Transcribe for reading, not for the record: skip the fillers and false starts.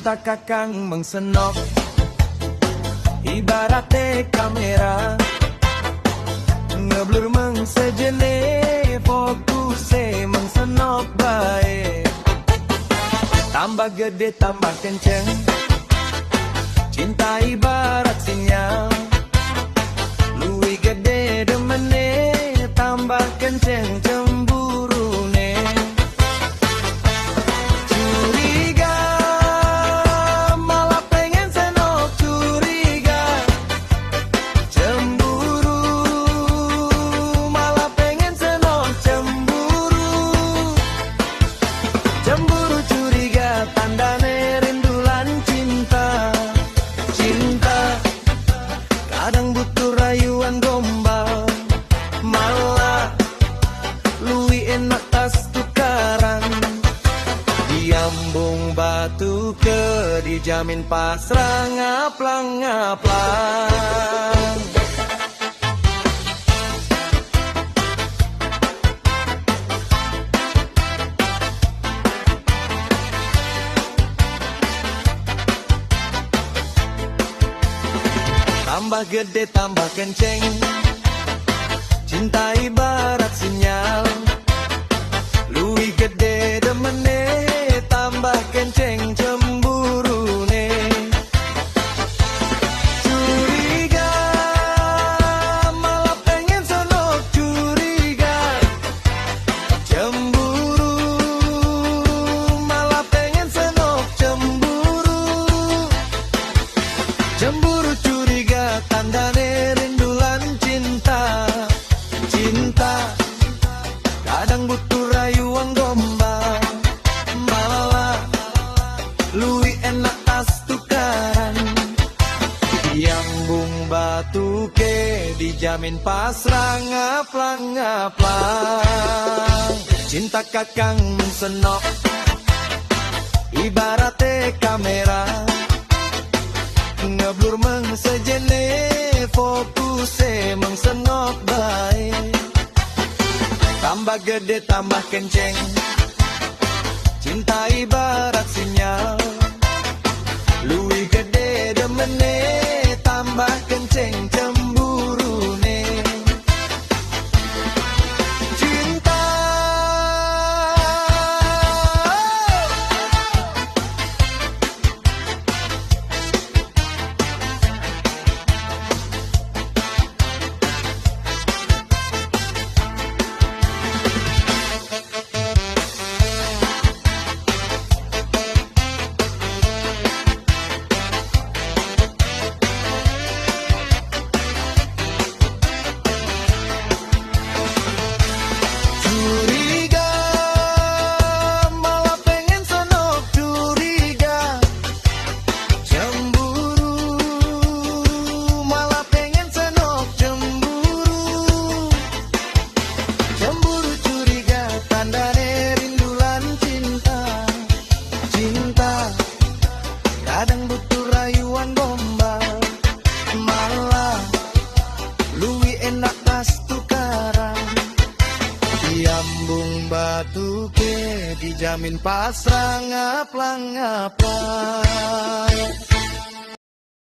Cinta kakang mengsenok ibaratnya kamera ngeblur mengsejene fokusnya mengsenok baik. Tambah gede tambah kenceng, cinta ibarat sinyal. Luwih gede demene tambah kenceng cemburune. Curiga malah pengen senok curiga. Cemburu malah pengen senok cemburu. Cemburu curiga tandane rindulan cinta. Cinta kadang butuh rayuan gombal, malah luwi enak tas tukaran. Diambung batu ke dijamin pasrah ngaplang-ngaplang. Tambah gede tambah kenceng, cinta ibarat sinyal. Luwih gede demene tambah kenceng cemburune. Curiga malah pengen senok curiga. Cemburu malah pengen senok cemburu. Cemburu curiga tandane rindulan cinta. Cinta kadang butuh rayuan gombal, malah luwih enak tas tukaran. Diambung batu ke dijamin pasrah ngaplang-ngaplang. Cinta kakang senok ibaratnya kamera ngeblur mengsejene fokusnya mengsenok baik. Tambah gede tambah kenceng, cinta ibarat sinyal. Luwih gede demene tambah kenceng cemburune. Cinta kadang butuh rayuan gombal, malah luwih enak tas tukaran. Diambung batu ke dijamin pasrah ngaplang-ngaplang.